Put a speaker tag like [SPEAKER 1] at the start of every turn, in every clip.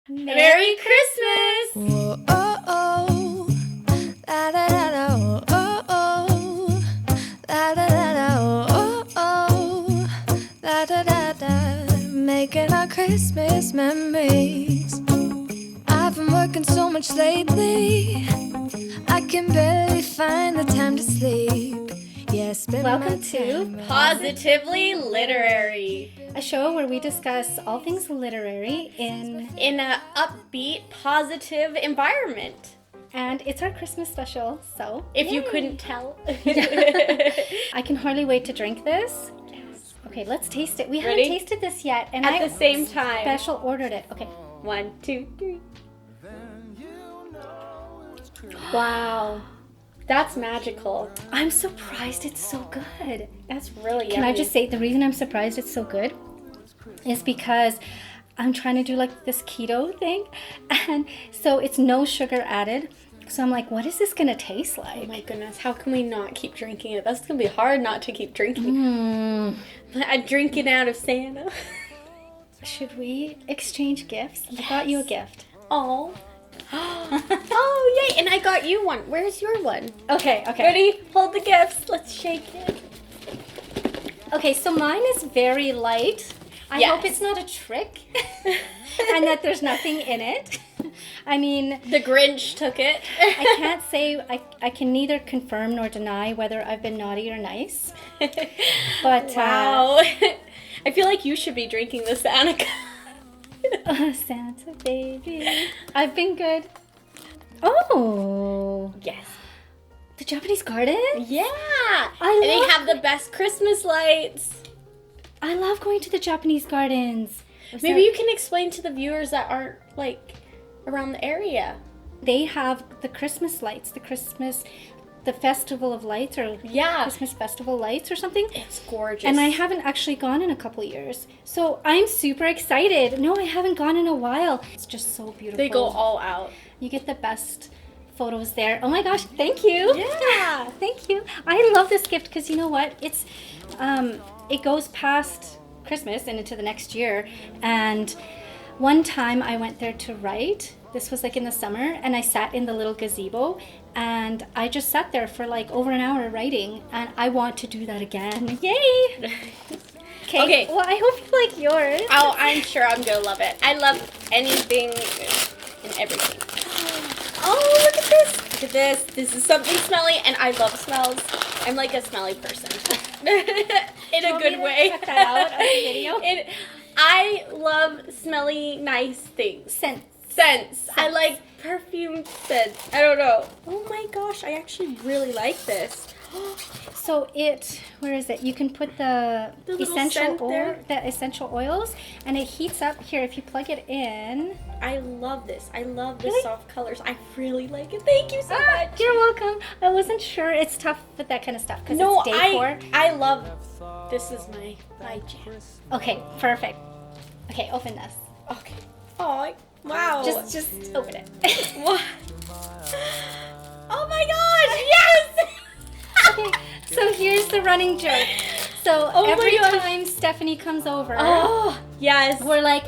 [SPEAKER 1] Merry Christmas!
[SPEAKER 2] Whoa, oh, oh. La, da, da, da, oh, oh, oh. La, da, da, da, oh, oh, oh. La, da, da, da. Making our Christmas memories. I've been working so much lately, I can barely find the time to sleep. Yes,
[SPEAKER 1] Welcome to Positively Literary,
[SPEAKER 3] a show where we discuss all things literary in
[SPEAKER 1] an upbeat, positive environment.
[SPEAKER 3] And it's our Christmas special, so
[SPEAKER 1] if
[SPEAKER 3] yay.
[SPEAKER 1] You couldn't tell.
[SPEAKER 3] I can hardly wait to drink this.
[SPEAKER 1] Yes.
[SPEAKER 3] Okay, let's taste it. We
[SPEAKER 1] Ready?
[SPEAKER 3] haven't tasted this yet, and
[SPEAKER 1] at the same time
[SPEAKER 3] special ordered it. Okay.
[SPEAKER 1] 1, 2, 3. Wow. That's magical.
[SPEAKER 3] I'm surprised it's so good.
[SPEAKER 1] That's really yummy.
[SPEAKER 3] Can I just say, the reason I'm surprised it's so good is because I'm trying to do like this keto thing, and so it's no sugar added. So I'm like, what is this gonna taste like?
[SPEAKER 1] Oh my goodness, how can we not keep drinking it? That's gonna be hard not to keep drinking. I'm drinking out of Santa.
[SPEAKER 3] Should we exchange gifts?
[SPEAKER 1] Yes.
[SPEAKER 3] I got you a gift.
[SPEAKER 1] Oh. Oh, yay! And I got you one. Where's your one?
[SPEAKER 3] Okay.
[SPEAKER 1] Ready? Hold the gifts. Let's shake it.
[SPEAKER 3] Okay, so mine is very light. I hope it's not a trick and that there's nothing in it. I mean,
[SPEAKER 1] the Grinch took it.
[SPEAKER 3] I can't say, I can neither confirm nor deny whether I've been naughty or nice. But
[SPEAKER 1] wow. I feel like you should be drinking this, Annika.
[SPEAKER 3] Santa baby. I've been good. Oh.
[SPEAKER 1] Yes.
[SPEAKER 3] The Japanese garden?
[SPEAKER 1] Yeah. And they have the best Christmas lights.
[SPEAKER 3] I love going to the Japanese gardens.
[SPEAKER 1] Maybe you can explain to the viewers that aren't like around the area.
[SPEAKER 3] They have the Christmas lights, the Festival of Lights, or Christmas Festival Lights or something.
[SPEAKER 1] It's gorgeous.
[SPEAKER 3] And I haven't actually gone in a couple years. So I'm super excited. No, I haven't gone in a while. It's just so beautiful.
[SPEAKER 1] They go all out.
[SPEAKER 3] You get the best photos there. Oh my gosh, thank you.
[SPEAKER 1] Yeah.
[SPEAKER 3] Thank you. I love this gift because you know what? It's it goes past Christmas and into the next year. And one time I went there to write. This was like in the summer, and I sat in the little gazebo, and I just sat there for like over an hour writing, and I want to do that again. Yay! Okay. Well, I hope you like yours.
[SPEAKER 1] Oh, I'm sure I'm gonna love it. I love anything and everything. Oh, look at this! Look at this. This is something smelly, and I love smells. I'm like a smelly person. In a good way.
[SPEAKER 3] Check that out on the video.
[SPEAKER 1] I love smelly, nice things. Scents. I like perfume scents. I don't know. Oh my gosh, I actually really like this.
[SPEAKER 3] So where is it? You can put the essential oils, and it heats up here if you plug it in.
[SPEAKER 1] I love this. I love the soft colors. I really like it. Thank you so much.
[SPEAKER 3] You're welcome. I wasn't sure. It's tough with that kind of stuff because it's decor.
[SPEAKER 1] I love this. Is my jam.
[SPEAKER 3] Okay, perfect. Okay, open this.
[SPEAKER 1] Okay. Oh, wow.
[SPEAKER 3] Just open it.
[SPEAKER 1] What? Oh my gosh, yes!
[SPEAKER 3] Okay, so here's the running joke. So every time Stephanie comes over,
[SPEAKER 1] yes,
[SPEAKER 3] we're like,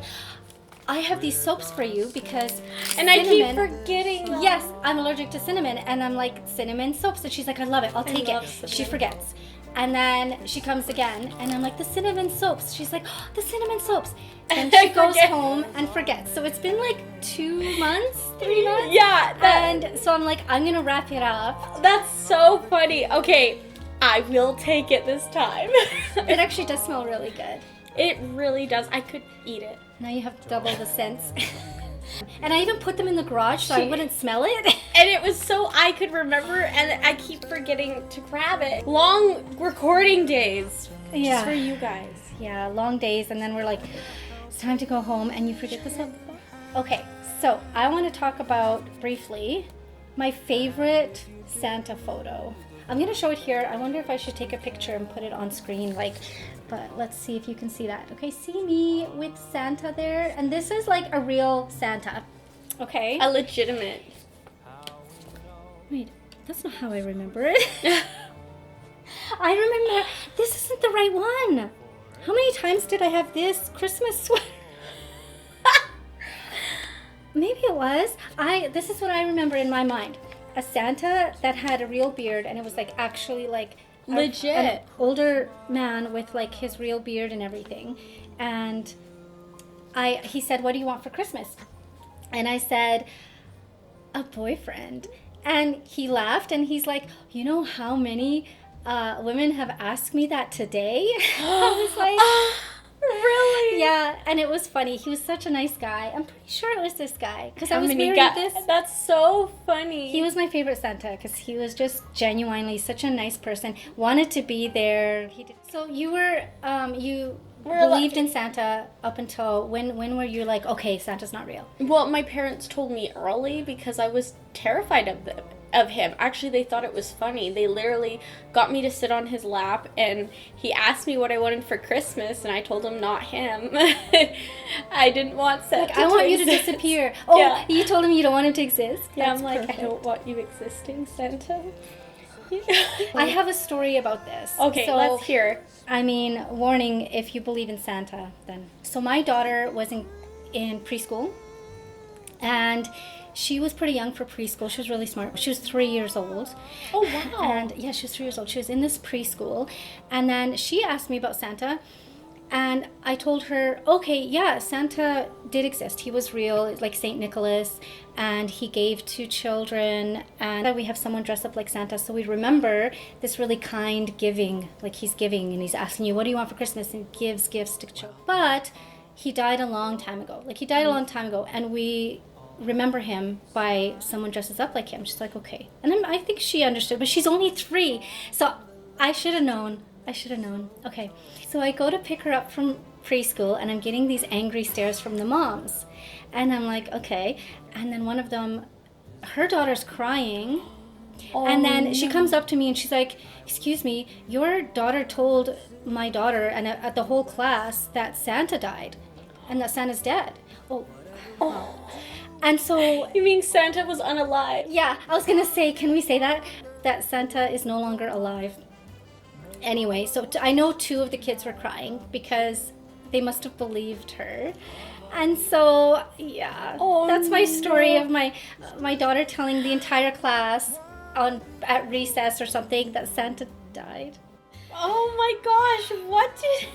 [SPEAKER 3] I have these soaps for you because
[SPEAKER 1] I keep forgetting them.
[SPEAKER 3] Yes, I'm allergic to cinnamon, and I'm like, cinnamon soaps, and she's like, I love it, I'll take it.
[SPEAKER 1] Cinnamon.
[SPEAKER 3] She forgets. And then she comes again, and I'm like, the cinnamon soaps. She's like, oh, the cinnamon soaps. And she goes home and forgets. So it's been like 2 months, 3 months.
[SPEAKER 1] Yeah.
[SPEAKER 3] And so I'm like, I'm going to wrap it up.
[SPEAKER 1] That's so funny. Okay, I will take it this time.
[SPEAKER 3] It actually does smell really good.
[SPEAKER 1] It really does. I could eat it.
[SPEAKER 3] Now you have double the scents. And I even put them in the garage so I wouldn't smell it.
[SPEAKER 1] And it was so I could remember, and I keep forgetting to grab it. Long recording days.
[SPEAKER 3] Yeah.
[SPEAKER 1] Just for you guys.
[SPEAKER 3] Yeah, long days, and then we're like, it's time to go home, and you forget the soap. Okay, so I want to talk about, briefly, my favorite Santa photo. I'm going to show it here. I wonder if I should take a picture and put it on screen, but let's see if you can see that. Okay, see me with Santa there? And this is like a real Santa. Okay?
[SPEAKER 1] A legitimate.
[SPEAKER 3] Wait, that's not how I remember it. I remember, this isn't the right one. How many times did I have this Christmas sweater? Maybe it was. This is what I remember in my mind. A Santa that had a real beard, and it was like actually like
[SPEAKER 1] Legit.
[SPEAKER 3] an older man with like his real beard and everything. And he said, "What do you want for Christmas?" And I said, "A boyfriend." And he laughed and he's like, "You know how many women have asked me that today?" I was like,
[SPEAKER 1] Really?
[SPEAKER 3] yeah, and it was funny. He was such a nice guy. I'm pretty sure it was this guy because I was wearing this.
[SPEAKER 1] That's so funny.
[SPEAKER 3] He was my favorite Santa because he was just genuinely such a nice person. Wanted to be there. He did. So you were you believed in Santa up until when were you like, okay, Santa's not real?
[SPEAKER 1] Well, my parents told me early because I was terrified of him. Actually, they thought it was funny. They literally got me to sit on his lap, and he asked me what I wanted for Christmas, and I told him not him. I didn't want Santa.
[SPEAKER 3] Like, I want you to
[SPEAKER 1] exist.
[SPEAKER 3] disappear. Oh,
[SPEAKER 1] Yeah.
[SPEAKER 3] you told him you don't want him to exist?
[SPEAKER 1] Yeah,
[SPEAKER 3] That's
[SPEAKER 1] I'm like,
[SPEAKER 3] perfect.
[SPEAKER 1] I don't want you existing, Santa.
[SPEAKER 3] I have a story about this.
[SPEAKER 1] Okay,
[SPEAKER 3] So,
[SPEAKER 1] let's hear.
[SPEAKER 3] I mean, warning, if you believe in Santa, then. So my daughter was in preschool, and she was pretty young for preschool. She was really smart. She was 3 years old.
[SPEAKER 1] Oh, wow.
[SPEAKER 3] And yeah, she was 3 years old. She was in this preschool. And then she asked me about Santa. And I told her, okay, yeah, Santa did exist. He was real, like St. Nicholas. And he gave to children. And we have someone dress up like Santa. So we remember this really kind giving. Like he's giving and he's asking you, what do you want for Christmas? And gives gifts to children. But he died a long time ago. And we remember him by someone dresses up like him. She's like, okay. And then I think she understood, but she's only 3. So I should have known. Okay. So I go to pick her up from preschool, and I'm getting these angry stares from the moms. And I'm like, okay. And then one of them, her daughter's crying.
[SPEAKER 1] Oh,
[SPEAKER 3] And then she comes up to me and she's like, excuse me, your daughter told my daughter and the whole class that Santa died and that Santa's dead. Oh. And so,
[SPEAKER 1] You mean Santa was unalive?
[SPEAKER 3] yeah, I was going to say, can we say that? That Santa is no longer alive. Anyway, so I know 2 of the kids were crying because they must have believed her. And so, yeah, that's my story of my daughter telling the entire class at recess or something that Santa died.
[SPEAKER 1] Oh my gosh, what did...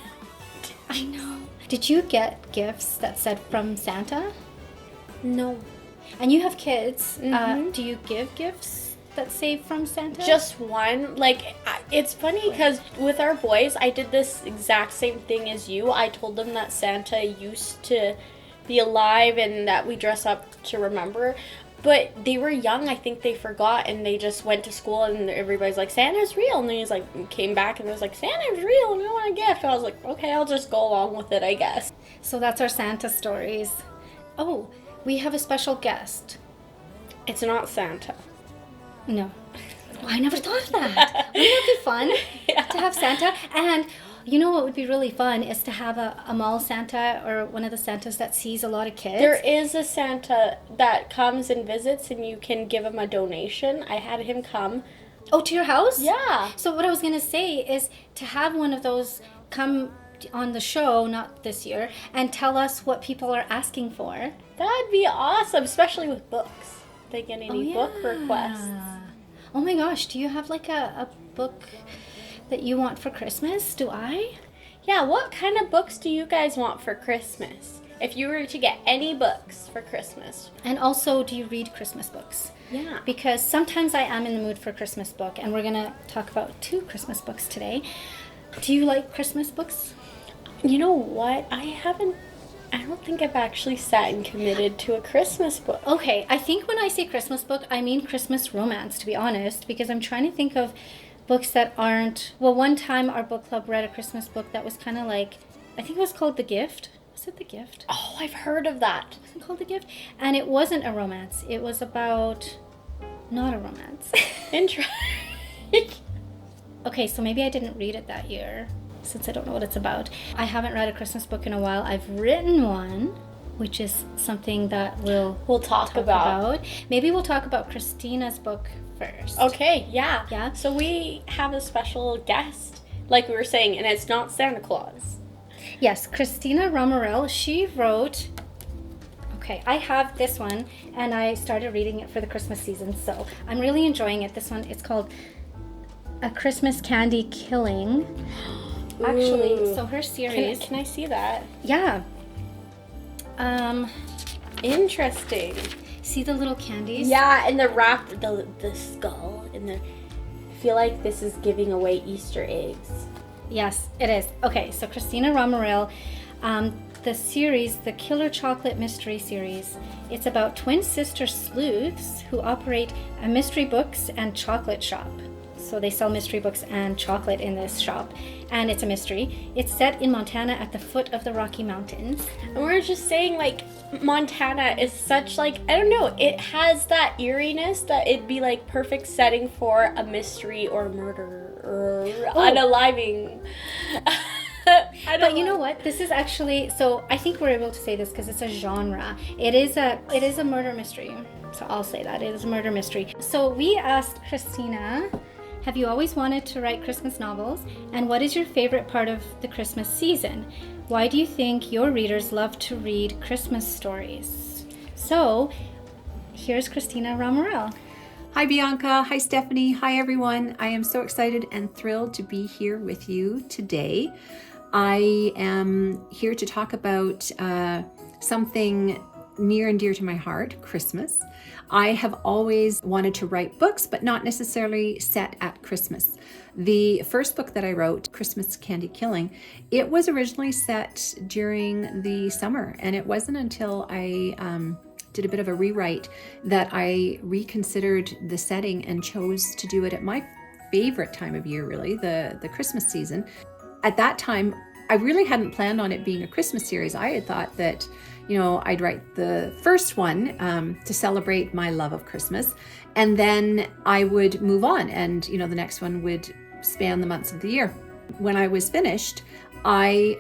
[SPEAKER 3] I know. Did you get gifts that said from Santa?
[SPEAKER 1] No.
[SPEAKER 3] And you have kids.
[SPEAKER 1] Mhm.
[SPEAKER 3] Do you give gifts that say from Santa?
[SPEAKER 1] Just one. Like, it's funny because with our boys, I did this exact same thing as you. I told them that Santa used to be alive and that we dress up to remember. But they were young. I think they forgot, and they just went to school, and everybody's like, Santa's real. And then he's like, came back and was like, Santa's real, and I want a gift. And I was like, okay, I'll just go along with it, I guess.
[SPEAKER 3] So that's our Santa stories. Oh, we have a special guest.
[SPEAKER 1] It's not Santa.
[SPEAKER 3] No. Oh, I never thought of that. Wouldn't that be fun to have Santa? And you know what would be really fun is to have a mall Santa or one of the Santas that sees a lot of kids.
[SPEAKER 1] There is a Santa that comes and visits, and you can give him a donation. I had him come.
[SPEAKER 3] Oh, to your house?
[SPEAKER 1] Yeah.
[SPEAKER 3] So what I was going to say is to have one of those come on the show, not this year, and tell us what people are asking for.
[SPEAKER 1] That'd be awesome, especially with books. If they get any book
[SPEAKER 3] yeah.
[SPEAKER 1] requests.
[SPEAKER 3] Oh my gosh, do you have like a book that you want for Christmas? Do I?
[SPEAKER 1] Yeah, what kind of books do you guys want for Christmas? If you were to get any books for Christmas.
[SPEAKER 3] And also, do you read Christmas books?
[SPEAKER 1] Yeah.
[SPEAKER 3] Because sometimes I am in the mood for a Christmas book, and we're going to talk about 2 Christmas books today. Do you like Christmas books?
[SPEAKER 1] You know what? I don't think I've actually sat and committed to a Christmas book.
[SPEAKER 3] Okay, I think when I say Christmas book, I mean Christmas romance, to be honest, because I'm trying to think of books that aren't... Well, one time our book club read a Christmas book that was kind of like... I think it was called The Gift. Was it The Gift?
[SPEAKER 1] Oh, I've heard of that.
[SPEAKER 3] Was it called The Gift? And it wasn't a romance. It was about... Not a romance.
[SPEAKER 1] Interesting.
[SPEAKER 3] Okay, so maybe I didn't read it that year, since I don't know what it's about. I haven't read a Christmas book in a while. I've written one, which is something that we'll
[SPEAKER 1] talk about.
[SPEAKER 3] Maybe we'll talk about Christina's book first.
[SPEAKER 1] Okay, yeah.
[SPEAKER 3] Yeah.
[SPEAKER 1] So we have a special guest, like we were saying, and it's not Santa Claus.
[SPEAKER 3] Yes, Christina Romeril. She wrote... Okay, I have this one, and I started reading it for the Christmas season, so I'm really enjoying it. This one, it's called A Christmas Candy Killing. Actually,
[SPEAKER 1] Ooh.
[SPEAKER 3] so her series.
[SPEAKER 1] Can I see that?
[SPEAKER 3] Yeah.
[SPEAKER 1] Interesting.
[SPEAKER 3] See the little candies?
[SPEAKER 1] Yeah, and the wrap, the skull, and I feel like this is giving away Easter eggs.
[SPEAKER 3] Yes, it is. Okay, so Christina Romeril, the series, the Killer Chocolate Mystery Series, it's about twin sister sleuths who operate a mystery books and chocolate shop. So they sell mystery books and chocolate in this shop, and it's a mystery. It's set in Montana at the foot of the Rocky Mountains.
[SPEAKER 1] And we're just saying, like, Montana is such, like, I don't know, it has that eeriness that it'd be, like, perfect setting for a mystery or murder or unaliving.
[SPEAKER 3] But you know what? This is actually, so I think we're able to say this because it's a genre. It is a murder mystery. So I'll say that it is a murder mystery. So we asked Christina, have you always wanted to write Christmas novels? And what is your favorite part of the Christmas season? Why do you think your readers love to read Christmas stories? So here's Christina Romeril.
[SPEAKER 4] Hi Bianca, hi Stephanie, hi everyone. I am so excited and thrilled to be here with you today. I am here to talk about something near and dear to my heart, Christmas. I have always wanted to write books, but not necessarily set at Christmas. The first book that I wrote, Christmas Candy Killing, it was originally set during the summer, and it wasn't until I did a bit of a rewrite that I reconsidered the setting and chose to do it at my favorite time of year, really, the Christmas season. At that time, I really hadn't planned on it being a Christmas series. I had thought that, I'd write the first one to celebrate my love of Christmas, and then I would move on, and, the next one would span the months of the year. When I was finished, I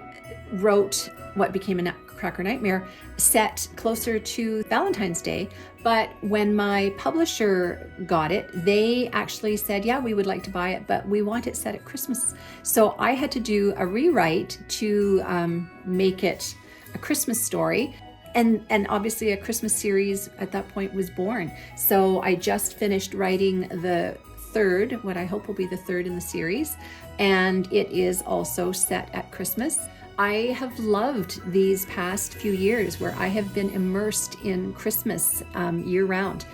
[SPEAKER 4] wrote what became a Nutcracker Nightmare set closer to Valentine's Day. But when my publisher got it, they actually said, yeah, we would like to buy it, but we want it set at Christmas. So I had to do a rewrite to make it a Christmas story. And obviously a Christmas series at that point was born. So I just finished writing the third, what I hope will be the third in the series. And it is also set at Christmas. I have loved these past few years where I have been immersed in Christmas year round.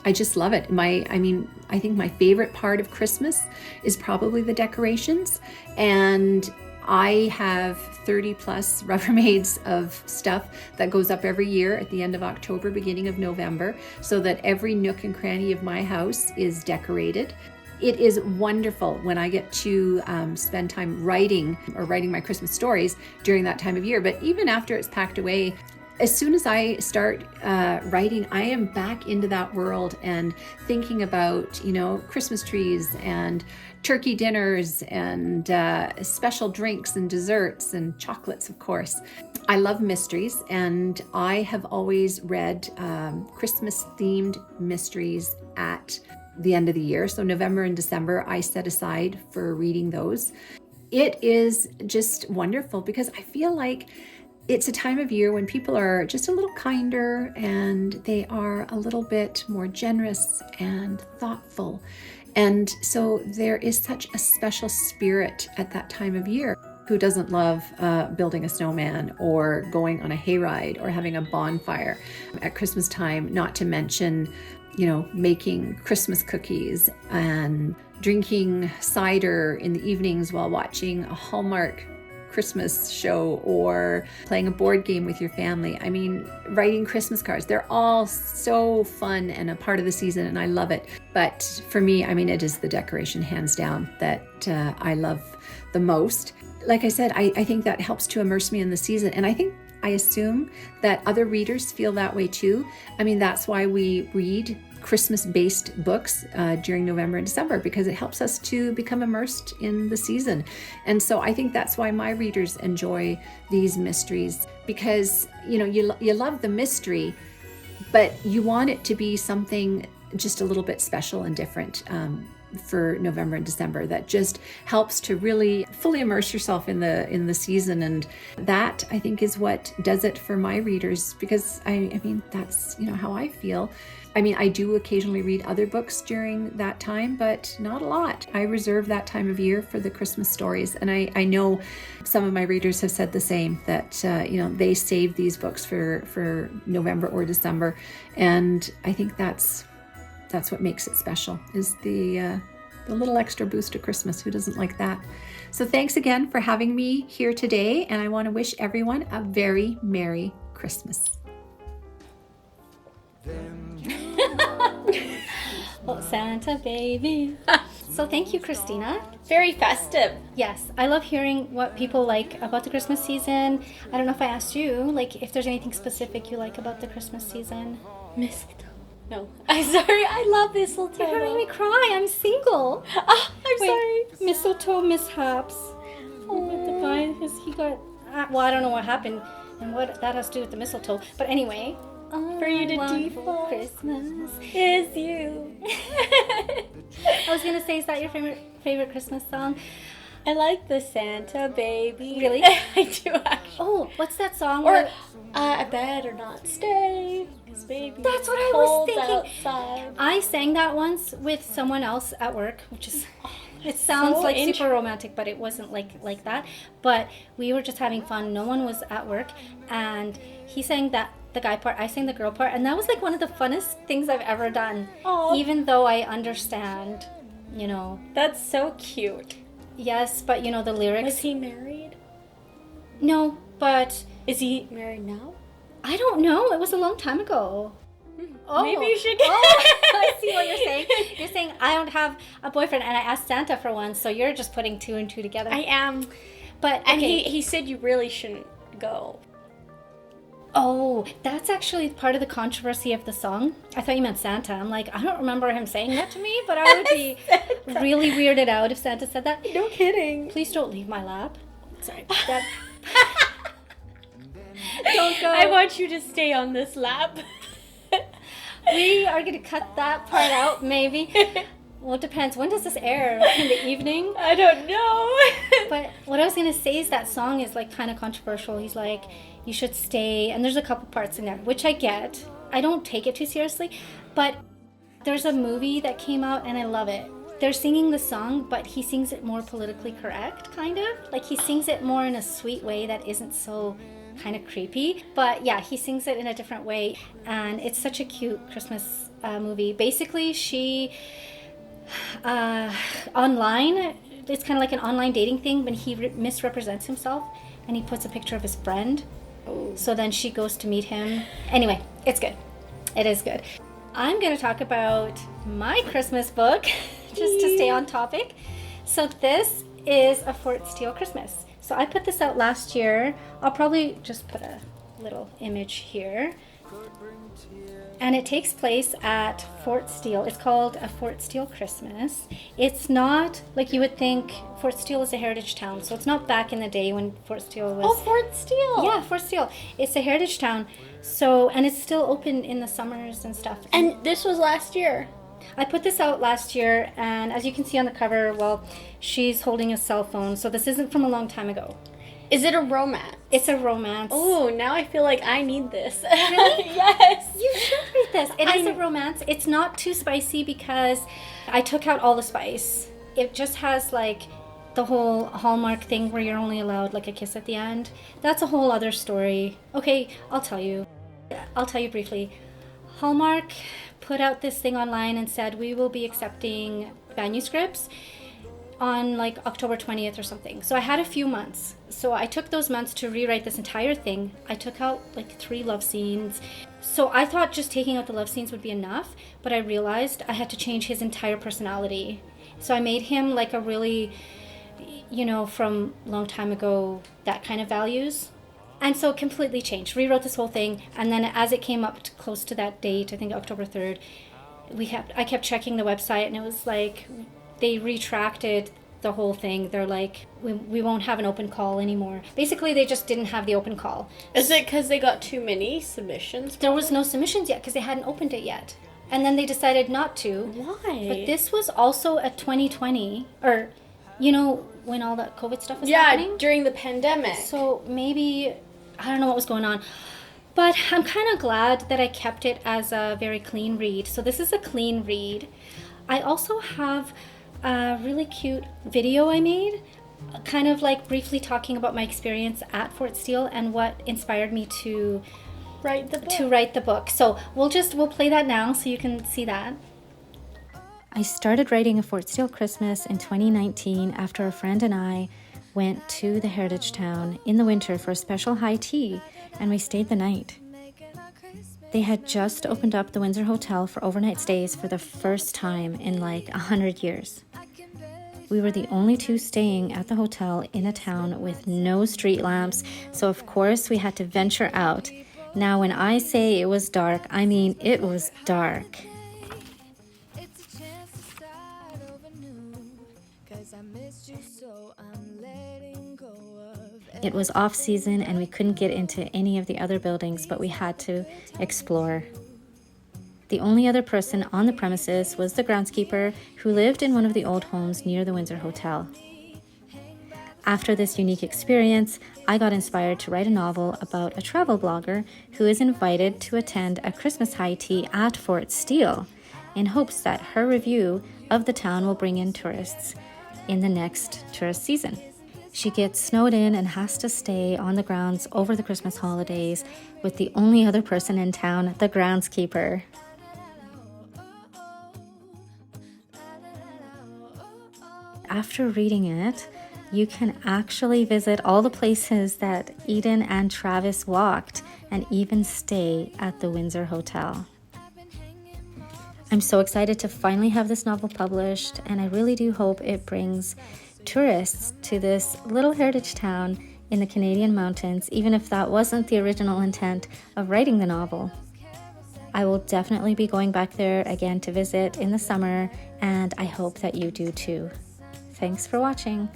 [SPEAKER 4] I just love it. I think my favorite part of Christmas is probably the decorations. And I have 30 plus Rubbermaids of stuff that goes up every year at the end of October, beginning of November, so that every nook and cranny of my house is decorated. It is wonderful when I get to spend time writing my Christmas stories during that time of year. But even after it's packed away, as soon as I start writing, I am back into that world and thinking about, Christmas trees and turkey dinners and special drinks and desserts and chocolates, of course. I love mysteries, and I have always read Christmas-themed mysteries at the end of the year. So November and December, I set aside for reading those. It is just wonderful because I feel like it's a time of year when people are just a little kinder and they are a little bit more generous and thoughtful. And so there is such a special spirit at that time of year. Who doesn't love building a snowman or going on a hayride or having a bonfire at Christmas time, not to mention making Christmas cookies and drinking cider in the evenings while watching a Hallmark Christmas show or playing a board game with your family. Writing Christmas cards, they're all so fun and a part of the season, and I love it. But for me, it is the decoration, hands down, that I love the most. Like I said, I think that helps to immerse me in the season, and I assume that other readers feel that way too. That's why we read Christmas-based books during November and December, because it helps us to become immersed in the season. And so I think that's why my readers enjoy these mysteries, because you love the mystery, but you want it to be something just a little bit special and different. for November and December that just helps to really fully immerse yourself in the season. And that, I think, is what does it for my readers, because I mean, that's, how I feel. I mean, I do occasionally read other books during that time, but not a lot. I reserve that time of year for the Christmas stories. And I know some of my readers have said the same, that, they save these books for November or December. And I think that's what makes it special, is the little extra boost of Christmas. Who doesn't like that? So thanks again for having me here today. And I want to wish everyone a very Merry Christmas.
[SPEAKER 3] Oh, Santa baby. So thank you, Christina.
[SPEAKER 1] Very festive.
[SPEAKER 3] Yes, I love hearing what people like about the Christmas season. I don't know if I asked you, like, if there's anything specific you like about the Christmas season.
[SPEAKER 1] Mistletoe. No. I'm sorry. I love mistletoe.
[SPEAKER 3] You're having me cry. I'm single.
[SPEAKER 1] I'm sorry.
[SPEAKER 3] Mistletoe mishaps. Oh, the guy, he got... well, I don't know what happened and what that has to do with the mistletoe. But anyway...
[SPEAKER 1] For you to
[SPEAKER 3] default Christmas
[SPEAKER 1] is you.
[SPEAKER 3] I was gonna say, is that your favorite Christmas song?
[SPEAKER 1] I like the Santa baby.
[SPEAKER 3] Really?
[SPEAKER 1] I do actually.
[SPEAKER 3] Oh, what's that song?
[SPEAKER 1] Or I better not stay, 'cause baby.
[SPEAKER 3] That's what I was thinking.
[SPEAKER 1] Outside.
[SPEAKER 3] I sang that once with someone else at work, which is. It sounds
[SPEAKER 1] so
[SPEAKER 3] like super romantic, but it wasn't like that. But we were just having fun. No one was at work, and he sang the guy part, I sang the girl part, and that was like one of the funnest things I've ever done.
[SPEAKER 1] Aww.
[SPEAKER 3] Even though I understand,
[SPEAKER 1] That's so cute.
[SPEAKER 3] Yes, but the lyrics.
[SPEAKER 1] Was he married?
[SPEAKER 3] No, but
[SPEAKER 1] Is he married now?
[SPEAKER 3] I don't know. It was a long time ago. Oh,
[SPEAKER 1] Maybe you should get.
[SPEAKER 3] I see what you're saying. You're saying I don't have a boyfriend, and I asked Santa for one, so you're just putting two and two together.
[SPEAKER 1] I am.
[SPEAKER 3] But
[SPEAKER 1] And
[SPEAKER 3] okay.
[SPEAKER 1] he said you really shouldn't go.
[SPEAKER 3] Oh, that's actually part of the controversy of the song. I thought you meant Santa. I'm like, I don't remember him saying that to me, but I would be really weirded out if Santa said that.
[SPEAKER 1] No kidding.
[SPEAKER 3] Please don't leave my lap. Sorry. Don't go.
[SPEAKER 1] I want you to stay on this lap.
[SPEAKER 3] We are going to cut that part out, maybe. Well, it depends. When does this air? In the evening?
[SPEAKER 1] I don't know.
[SPEAKER 3] But what I was going to say is that song is like kind of controversial. He's like, you should stay. And there's a couple parts in there, which I get. I don't take it too seriously. But there's a movie that came out and I love it. They're singing the song, but he sings it more politically correct, kind of. Like he sings it more in a sweet way that isn't so kind of creepy. But yeah, he sings it in a different way. And it's such a cute Christmas movie. Basically, she... online, it's kind of like an online dating thing, but he misrepresents himself and he puts a picture of his friend.
[SPEAKER 1] Oh.
[SPEAKER 3] So then she goes to meet him. Anyway, it's good. It is good. I'm going to talk about my Christmas book just to stay on topic. So this is A Fort Steele Christmas. So I put this out last year. I'll probably just put a little image here. And it takes place at Fort Steele. It's called A Fort Steele Christmas. It's not like you would think. Fort Steele is a heritage town. So it's not back in the day when Fort Steele was...
[SPEAKER 1] Oh, Fort Steele.
[SPEAKER 3] Yeah, Fort Steele. It's a heritage town. So, and it's still open in the summers and stuff.
[SPEAKER 1] And this was last year.
[SPEAKER 3] I put this out last year, and as you can see on the cover, well, she's holding a cell phone. So this isn't from a long time ago.
[SPEAKER 1] Is it a romance?
[SPEAKER 3] It's a romance.
[SPEAKER 1] Oh, now I feel like I need this.
[SPEAKER 3] Really?
[SPEAKER 1] Yes.
[SPEAKER 3] You should read this. It is a romance. It's not too spicy because I took out all the spice. It just has like the whole Hallmark thing where you're only allowed like a kiss at the end. That's a whole other story. Okay, I'll tell you. I'll tell you briefly. Hallmark put out this thing online and said we will be accepting manuscripts on like October 20th or something. So I had a few months. So I took those months to rewrite this entire thing. I took out like 3 love scenes. So I thought just taking out the love scenes would be enough, but I realized I had to change his entire personality. So I made him like a really, from a long time ago, that kind of values. And so completely changed, rewrote this whole thing. And then as it came up close to that date, I think October 3rd, I kept checking the website and it was like, they retracted the whole thing. They're like, we won't have an open call anymore. Basically, they just didn't have the open call.
[SPEAKER 1] Is it because they got too many submissions?
[SPEAKER 3] There was no submissions yet because they hadn't opened it yet. and then they decided not to.
[SPEAKER 1] Why?
[SPEAKER 3] But this was also a 2020, or, you know, when all that COVID stuff was happening.
[SPEAKER 1] During the pandemic.
[SPEAKER 3] So maybe, I don't know what was going on. But I'm kind of glad that I kept it as a very clean read. So this is a clean read. I also have a really cute video I made, kind of like briefly talking about my experience at Fort Steele and what inspired me to
[SPEAKER 1] write the book.
[SPEAKER 3] So we'll play that now so you can see that. I started writing A Fort Steele Christmas in 2019 after a friend and I went to the heritage town in the winter for a special high tea, and we stayed the night. They had just opened up the Windsor Hotel for overnight stays for the first time in like 100 years. We were the only two staying at the hotel in a town with no street lamps, so of course we had to venture out. Now when I say it was dark, I mean it was dark. It was off season and we couldn't get into any of the other buildings, but we had to explore. The only other person on the premises was the groundskeeper, who lived in one of the old homes near the Windsor Hotel. After this unique experience, I got inspired to write a novel about a travel blogger who is invited to attend a Christmas high tea at Fort Steele in hopes that her review of the town will bring in tourists in the next tourist season. She gets snowed in and has to stay on the grounds over the Christmas holidays with the only other person in town, the groundskeeper. After reading it, you can actually visit all the places that Eden and Travis walked and even stay at the Windsor Hotel. I'm so excited to finally have this novel published, and I really do hope it brings tourists to this little heritage town in the Canadian mountains, even if that wasn't the original intent of writing the novel. I will definitely be going back there again to visit in the summer, and I hope that you do too. Thanks for watching.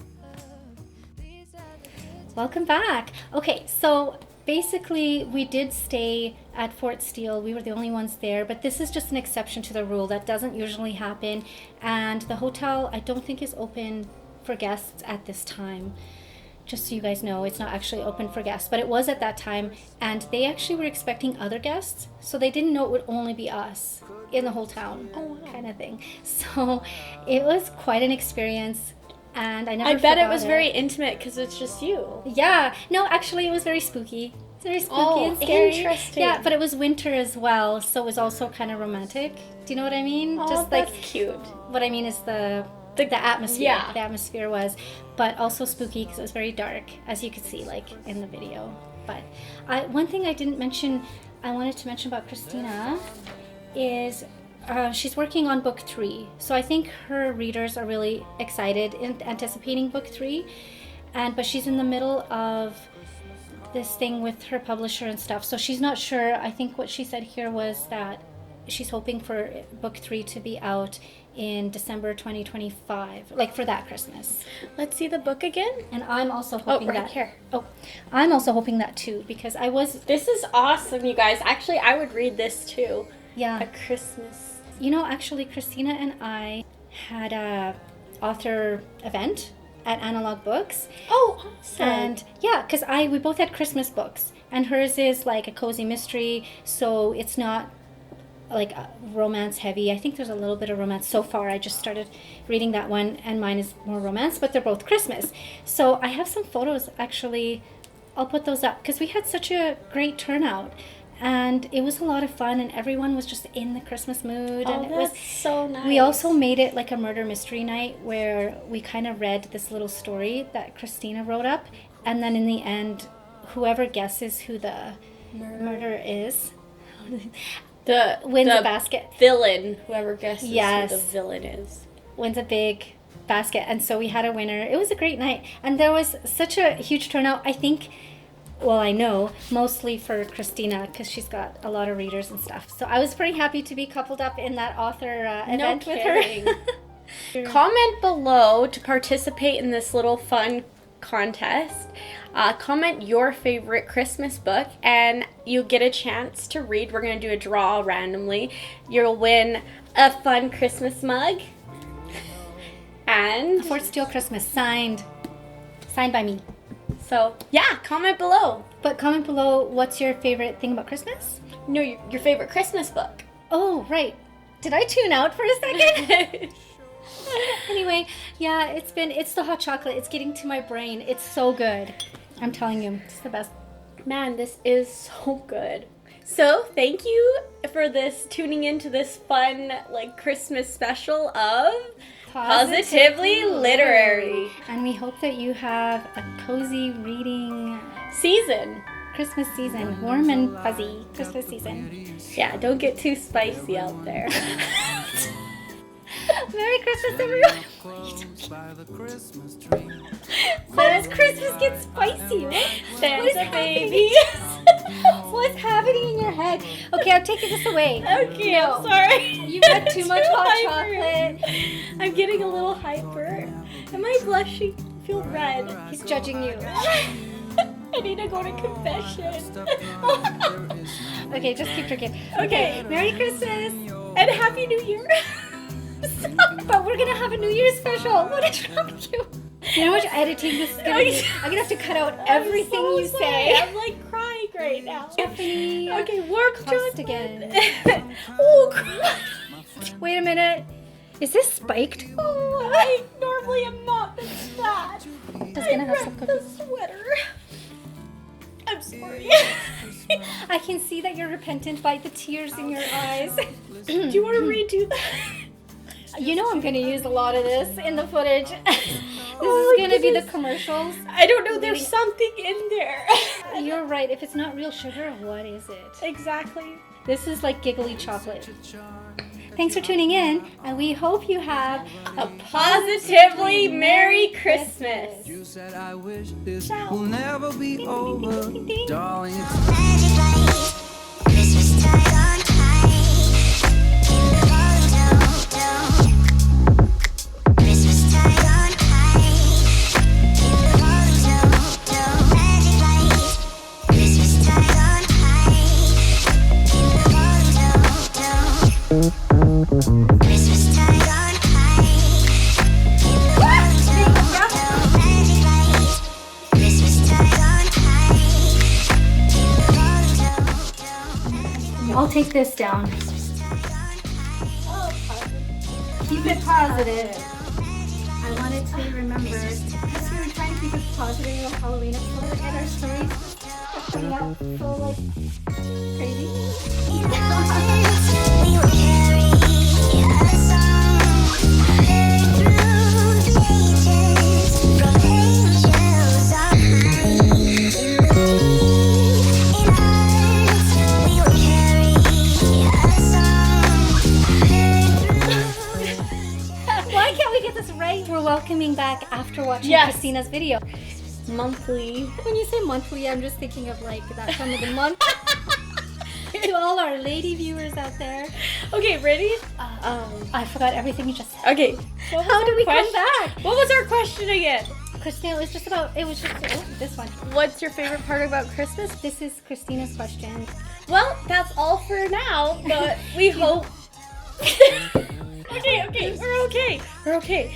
[SPEAKER 3] Welcome back. Okay, so basically we did stay at Fort Steele. We were the only ones there, but this is just an exception to the rule. That doesn't usually happen, and the hotel I don't think is open for guests at this time. Just so you guys know, it's not actually open for guests, but it was at that time, and they actually were expecting other guests, so they didn't know it would only be us in the whole town, kind of thing. So it was quite an experience, and I bet it
[SPEAKER 1] was very intimate because it's just you.
[SPEAKER 3] Yeah, no, actually it was very spooky. It's very spooky and scary.
[SPEAKER 1] Interesting.
[SPEAKER 3] Yeah, but it was winter as well, so it was also kind of romantic. Do you know what I mean?
[SPEAKER 1] Oh,
[SPEAKER 3] just
[SPEAKER 1] that's
[SPEAKER 3] like
[SPEAKER 1] cute.
[SPEAKER 3] What I mean is the atmosphere.
[SPEAKER 1] Yeah.
[SPEAKER 3] The atmosphere was, but also spooky because it was very dark, as you could see, like in the video. But one thing I wanted to mention about Christina is she's working on book 3. So I think her readers are really excited and anticipating book 3. But she's in the middle of this thing with her publisher and stuff. So she's not sure. I think what she said here was that she's hoping for book 3 to be out in December 2025, like for that Christmas.
[SPEAKER 1] Let's see the book again.
[SPEAKER 3] And I'm also hoping
[SPEAKER 1] here.
[SPEAKER 3] I'm also hoping that too, because
[SPEAKER 1] This is awesome, you guys. Actually, I would read this too.
[SPEAKER 3] Yeah.
[SPEAKER 1] A Christmas.
[SPEAKER 3] You know, actually, Christina and I had a author event at Analog Books.
[SPEAKER 1] Oh, awesome.
[SPEAKER 3] And yeah, because we both had Christmas books, and hers is like a cozy mystery, so it's not like romance heavy. I think there's a little bit of romance so far. I just started reading that one, and mine is more romance, but they're both Christmas. So I have some photos, actually. I'll put those up because we had such a great turnout, and it was a lot of fun, and everyone was just in the Christmas mood.
[SPEAKER 1] Oh,
[SPEAKER 3] and
[SPEAKER 1] that's so nice.
[SPEAKER 3] We also made it like a murder mystery night where we kind of read this little story that Christina wrote up, and then in the end, whoever guesses who the murderer is wins a basket.
[SPEAKER 1] Villain, whoever guesses who
[SPEAKER 3] Yes.
[SPEAKER 1] the villain is,
[SPEAKER 3] wins a big basket. And so we had a winner. It was a great night, and there was such a huge turnout. I think, well, I know mostly for Christina because she's got a lot of readers and stuff. So I was pretty happy to be coupled up in that author event with her.
[SPEAKER 1] Comment below to participate in this little fun contest. Comment your favorite Christmas book and you'll get a chance to read. We're going to do a draw randomly. You'll win a fun Christmas mug. And
[SPEAKER 3] Fort Steele Christmas signed by me.
[SPEAKER 1] so, yeah, comment below.
[SPEAKER 3] But comment below, what's your favorite thing about Christmas?
[SPEAKER 1] No, your favorite Christmas book.
[SPEAKER 3] Oh, right. Did I tune out for a second? Anyway, yeah, it's the hot chocolate. It's getting to my brain. It's so good. I'm telling you, it's the best.
[SPEAKER 1] Man, this is so good. So, thank you for tuning into this fun, like, Christmas special of Positively Literary
[SPEAKER 3] And we hope that you have a cozy reading
[SPEAKER 1] season.
[SPEAKER 3] Christmas season. Warm and fuzzy Christmas season.
[SPEAKER 1] Yeah, don't get too spicy out there.
[SPEAKER 3] Merry Christmas, everyone. Why does Christmas get spicy? What is
[SPEAKER 1] Santa
[SPEAKER 3] happening?
[SPEAKER 1] baby.
[SPEAKER 3] What's happening in your head? Okay, I'm taking this away.
[SPEAKER 1] Okay, I'm sorry.
[SPEAKER 3] You've had too much hot
[SPEAKER 1] hyper.
[SPEAKER 3] chocolate.
[SPEAKER 1] I'm getting a little hyper. Am I blushing? I feel red.
[SPEAKER 3] He's judging you.
[SPEAKER 1] I need to go to confession.
[SPEAKER 3] Okay, just keep drinking.
[SPEAKER 1] Okay.
[SPEAKER 3] Merry Christmas.
[SPEAKER 1] And Happy New Year.
[SPEAKER 3] But we're gonna have a New Year's special. What is wrong with you? You know how much editing this is gonna be? I'm gonna have to cut out everything
[SPEAKER 1] I'm so
[SPEAKER 3] you
[SPEAKER 1] sorry.
[SPEAKER 3] say.
[SPEAKER 1] I'm like crying right now.
[SPEAKER 3] Stephanie.
[SPEAKER 1] Okay, warm
[SPEAKER 3] Cost
[SPEAKER 1] chocolate
[SPEAKER 3] again.
[SPEAKER 1] Oh, crap.
[SPEAKER 3] Wait a minute. Is this spiked?
[SPEAKER 1] Oh, I normally am not this bad.
[SPEAKER 3] Just gonna have
[SPEAKER 1] I
[SPEAKER 3] some
[SPEAKER 1] ripped the
[SPEAKER 3] cookies.
[SPEAKER 1] sweater. I'm sorry.
[SPEAKER 3] I can see that you're repentant by the tears in your eyes.
[SPEAKER 1] Do you want to redo that?
[SPEAKER 3] You know I'm gonna use a lot of this in the footage. This
[SPEAKER 1] Oh,
[SPEAKER 3] is gonna be the
[SPEAKER 1] goodness.
[SPEAKER 3] commercials.
[SPEAKER 1] I don't know. There's something in there.
[SPEAKER 3] You're right. If it's not real sugar, what is it?
[SPEAKER 1] Exactly.
[SPEAKER 3] This is like giggly chocolate. Thanks for tuning in, and we hope you have
[SPEAKER 1] A positively Merry Christmas.
[SPEAKER 5] You said I wish this will never be over, darling.
[SPEAKER 2] Magic light, Christmas tide on high. In the volume, don't. Christmas tide on high. In the volume, don't. Magic light, Christmas tide on high. In the volume, don't. Christmas tide on high. In the volume, don't. Magic light, Christmas tide on high.
[SPEAKER 3] I'll take this down. Keep it positive. I wanted to remember, because we were trying to keep it positive on Halloween episode, and our stories are coming out so like crazy.
[SPEAKER 2] We will carry a song heard through the ages from angels on high. In hearts, we will carry a song heard through.
[SPEAKER 3] Why can't we get this right? We're welcoming back after watching
[SPEAKER 1] Yes.
[SPEAKER 3] Christina's video.
[SPEAKER 1] Monthly.
[SPEAKER 3] When you say monthly, I'm just thinking of like that time of the month. To all our lady viewers out there,
[SPEAKER 1] Okay, ready?
[SPEAKER 3] I forgot everything you just said.
[SPEAKER 1] Okay. What was
[SPEAKER 3] How
[SPEAKER 1] our
[SPEAKER 3] did we come
[SPEAKER 1] question?
[SPEAKER 3] back?
[SPEAKER 1] What was our question again?
[SPEAKER 3] Christina, it was just this one.
[SPEAKER 1] What's your favorite part about Christmas?
[SPEAKER 3] This is Christina's question.
[SPEAKER 1] Well, that's all for now, but we hope. Okay, we're okay. We're okay.